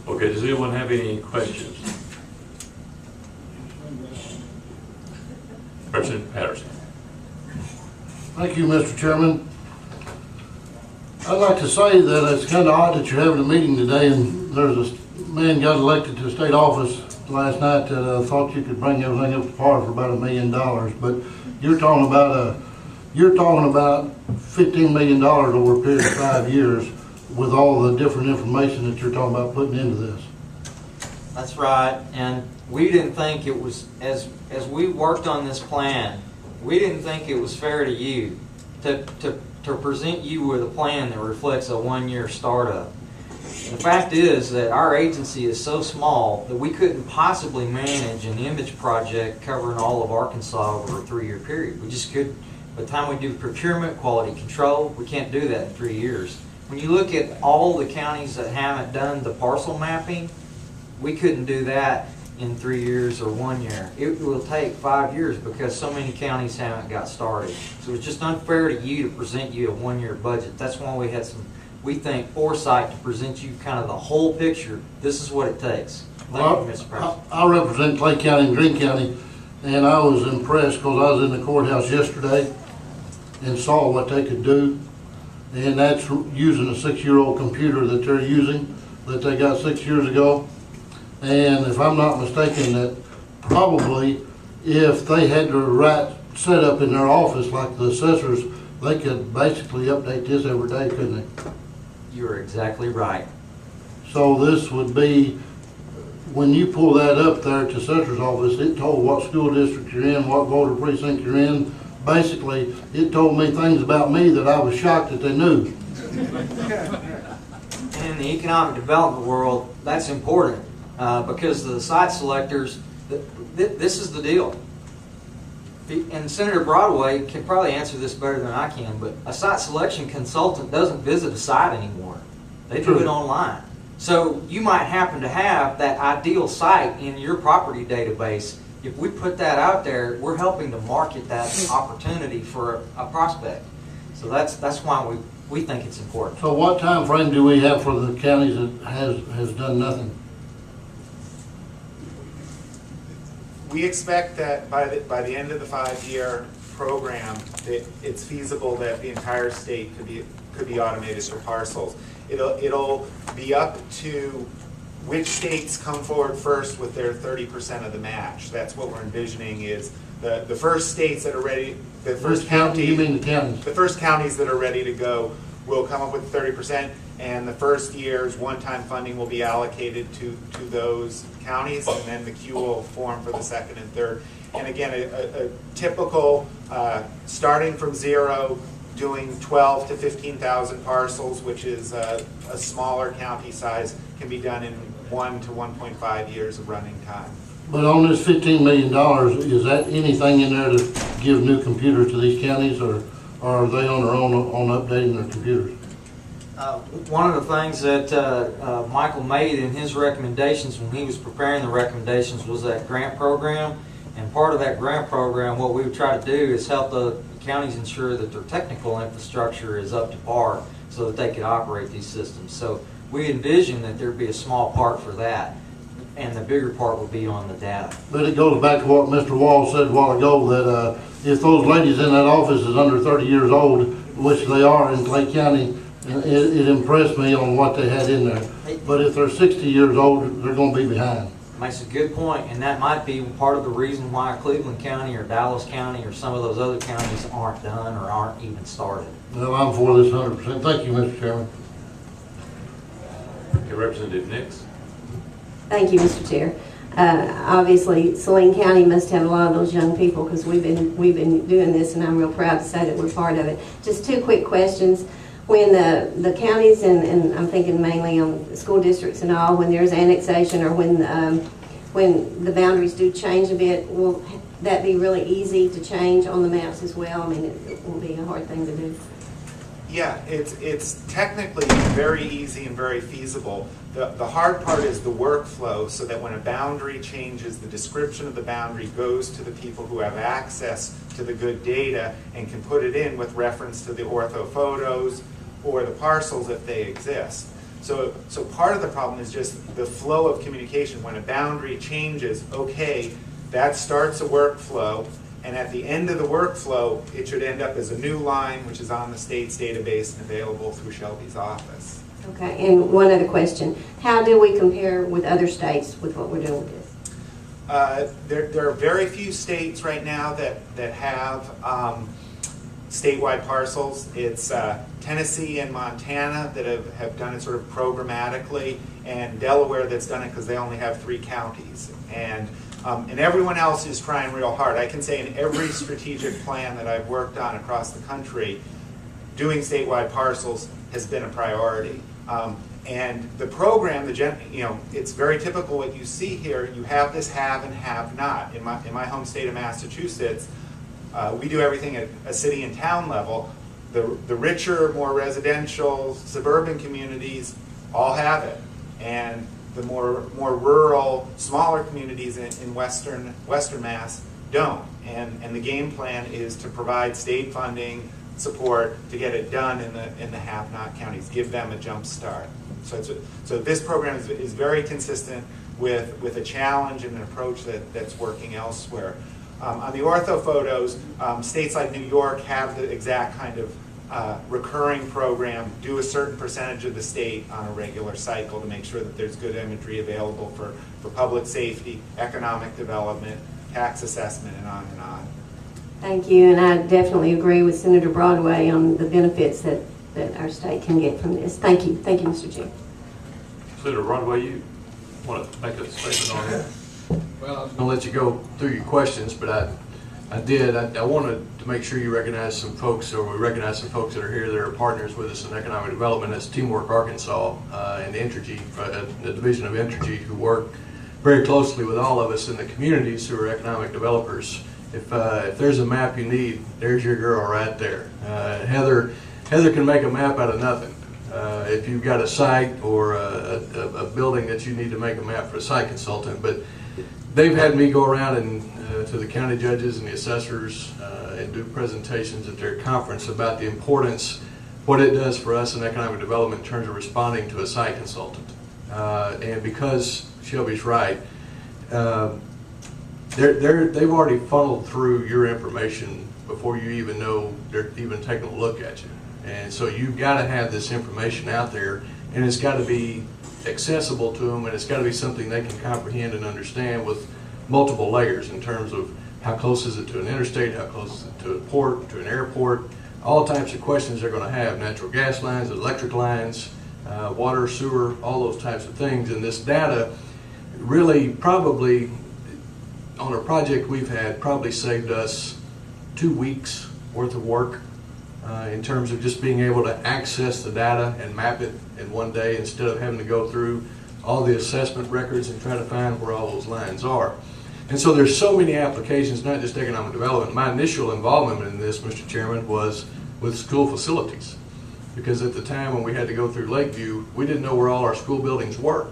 Okay, does anyone have any questions? Representative Patterson. Thank you, Mr. Chairman. I'd like to say that it's kind of odd that you're having a meeting today and there's a man got elected to state office last night that thought you could bring everything up to par for about $1 million. But you're talking about $15 million over a period of 5 years with all the different information that you're talking about putting into this. That's right, and we didn't think it was, as we worked on this plan, we didn't think it was fair to you to present you with a plan that reflects a 1-year startup. The fact is that our agency is so small that we couldn't possibly manage an image project covering all of Arkansas over a 3-year period. We just could. By the time we do procurement, quality control, we can't do that in 3 years. When you look at all the counties that haven't done the parcel mapping, we couldn't do that in 3 years or 1 year. It will take 5 years because so many counties haven't got started. So it's just unfair to you to present you a 1-year budget. That's why we had some, we think, foresight to present you kind of the whole picture. This is what it takes. Thank you, Mr. President. I represent Clay County and Greene County, and I was impressed because I was in the courthouse yesterday and saw what they could do. And that's using a 6-year-old computer that they're using, that they got 6 years ago. And if I'm not mistaken, that probably if they had the right setup in their office like the assessors, they could basically update this every day, couldn't they? You're exactly right. So this would be, when you pull that up there to assessor's office, it told what school district you're in, what voter precinct you're in. Basically, it told me things about me that I was shocked that they knew. And in the economic development world, that's important because the site selectors, this is the deal. And Senator Broadway can probably answer this better than I can, but a site selection consultant doesn't visit a site anymore. They do it online. So you might happen to have that ideal site in your property database. If we put that out there, we're helping to market that opportunity for a prospect. So that's why we think it's important. So what time frame do we have for the counties that has done nothing? We expect that by the end of the 5-year program, that it's feasible that the entire state could be automated for parcels. It'll be up to which states come forward first with their 30% of the match. That's what we're envisioning is the first states that are ready, the first counties. You mean the counties? The first counties that are ready to go will come up with 30%, and the first year's one-time funding will be allocated to those counties, and then the queue will form for the second and third. And again, a typical starting from zero, doing 12 to 15,000 parcels, which is a smaller county size, can be done in 1 to 1.5 years of running time. But on this $15 million, is that anything in there to give new computers to these counties, or are they on their own on updating their computers? One of the things that Michael made in his recommendations when he was preparing the recommendations was that grant program. And part of that grant program, what we would try to do is help the counties ensure that their technical infrastructure is up to par so that they could operate these systems. So we envision that there'd be a small part for that, and the bigger part would be on the data. But it goes back to what Mr. Wall said a while ago, that if those ladies in that office is under 30 years old, which they are in Clay County, it impressed me on what they had in there. But if they're 60 years old, they're going to be behind. Makes a good point, and that might be part of the reason why Cleveland County or Dallas County or some of those other counties aren't done or aren't even started. Well, I'm for this 100%. Thank you, Mr. Chairman. Okay, Representative Nix. Thank you, Mr. Chair. Obviously, Saline County must have a lot of those young people because we've been doing this, and I'm real proud to say that we're part of it. Just two quick questions. When the counties, and I'm thinking mainly on school districts and all, when there's annexation or when the boundaries do change a bit, will that be really easy to change on the maps as well? I mean, it won't be a hard thing to do. Yeah, it's technically very easy and very feasible. The hard part is the workflow, so that when a boundary changes, the description of the boundary goes to the people who have access to the good data and can put it in with reference to the ortho photos or the parcels if they exist. So part of the problem is just the flow of communication. When a boundary changes, okay, that starts a workflow, and at the end of the workflow, it should end up as a new line, which is on the state's database and available through Shelby's office. Okay, and one other question. How do we compare with other states with what we're doing with this? There are very few states right now that have statewide parcels. It's Tennessee and Montana that have done it sort of programmatically, and Delaware that's done it because they only have 3 counties. And everyone else is trying real hard. I can say in every strategic plan that I've worked on across the country, doing statewide parcels has been a priority. And the program, it's very typical what you see here. You have this have and have not. In my home state of Massachusetts, we do everything at a city and town level. The richer, more residential, suburban communities all have it. And the more rural, smaller communities in Western Mass don't. And the game plan is to provide state funding support to get it done in the have-not counties, give them a jump start. So this program is very consistent with a challenge and an approach that's working elsewhere. On the ortho photos, states like New York have the exact kind of recurring program, do a certain percentage of the state on a regular cycle to make sure that there's good imagery available for public safety, economic development, tax assessment, and on and on. Thank you, and I definitely agree with Senator Broadway on the benefits that our state can get from this. Thank you, Mr. Chair. Senator Broadway, you want to make a statement on that? Well, I was going to let you go through your questions, but I wanted to make sure you recognize some folks, or we recognize some folks that are here that are partners with us in economic development. That's Teamwork Arkansas and Entergy, the division of Entergy, who work very closely with all of us in the communities who are economic developers. If there's a map you need, there's your girl right there. Heather can make a map out of nothing. If you've got a site or a building that you need to make a map for a site consultant, but they've had me go around and to the county judges and the assessors and do presentations at their conference about the importance, what it does for us in economic development in terms of responding to a site consultant. And because Shelby's right, they've already funneled through your information before you even know they're even taking a look at you. And so you've got to have this information out there, and it's got to be accessible to them, and it's got to be something they can comprehend and understand with multiple layers in terms of how close is it to an interstate, how close is it to a port, to an airport, all types of questions they're going to have, natural gas lines, electric lines, water, sewer, all those types of things. And this data really probably, on a project we've had, probably saved us 2 weeks worth of work in terms of just being able to access the data and map it in one day instead of having to go through all the assessment records and try to find where all those lines are. And so there's so many applications, not just economic development. My initial involvement in this, Mr. Chairman, was with school facilities, because at the time when we had to go through Lakeview, we didn't know where all our school buildings were.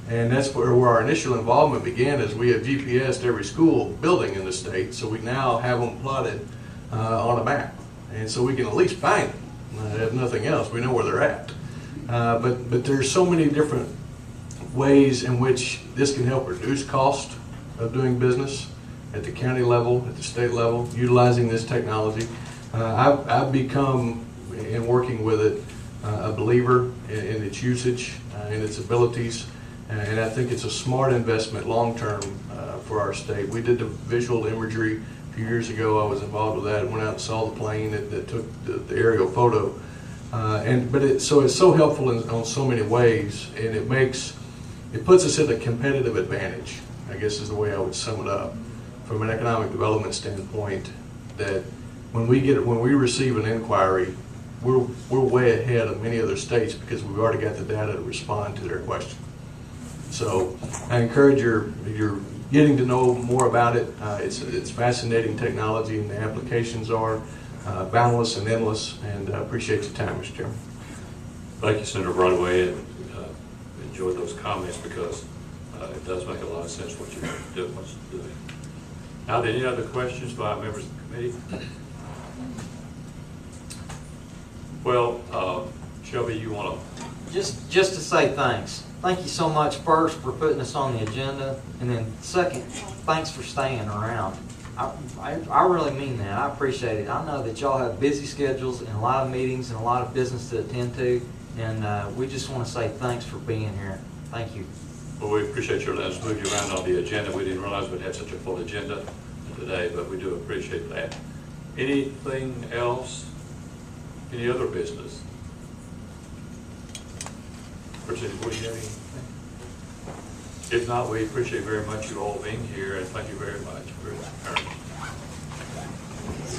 And that's where our initial involvement began, as we have GPSed every school building in the state, so we now have them plotted on a map. And so we can at least find them. If nothing else, we know where they're at. But there's so many different ways in which this can help reduce cost of doing business at the county level, at the state level, utilizing this technology. I've become, in working with it, a believer in its usage, in its abilities, and I think it's a smart investment long-term for our state. We did the visual imagery a few years ago. I was involved with that and went out and saw the plane that took the aerial photo. So it's so helpful on so many ways, and it puts us at a competitive advantage, I guess is the way I would sum it up, from an economic development standpoint, that when we receive an inquiry, we're way ahead of many other states because we've already got the data to respond to their question. So I encourage you're getting to know more about it. It's fascinating technology, and the applications are boundless and endless, and I appreciate your time, Mr. Chairman. Thank you, Senator Broadway, and enjoyed those comments because it does make a lot of sense what you're doing. Now, any other questions by members of the committee? Well, Shelby, you want to just to say thanks. Thank you so much first for putting us on the agenda, and then second, thanks for staying around. I really mean that. I appreciate it. I know that y'all have busy schedules and a lot of meetings and a lot of business to attend to, and we just want to say thanks for being here. Thank you. Well, we appreciate your letting us move you around on the agenda. We didn't realize we'd have such a full agenda today, but we do appreciate that. Anything else? Any other business? Appreciate it. Would you have anything? If not, we appreciate very much you all being here, and thank you very much for your time.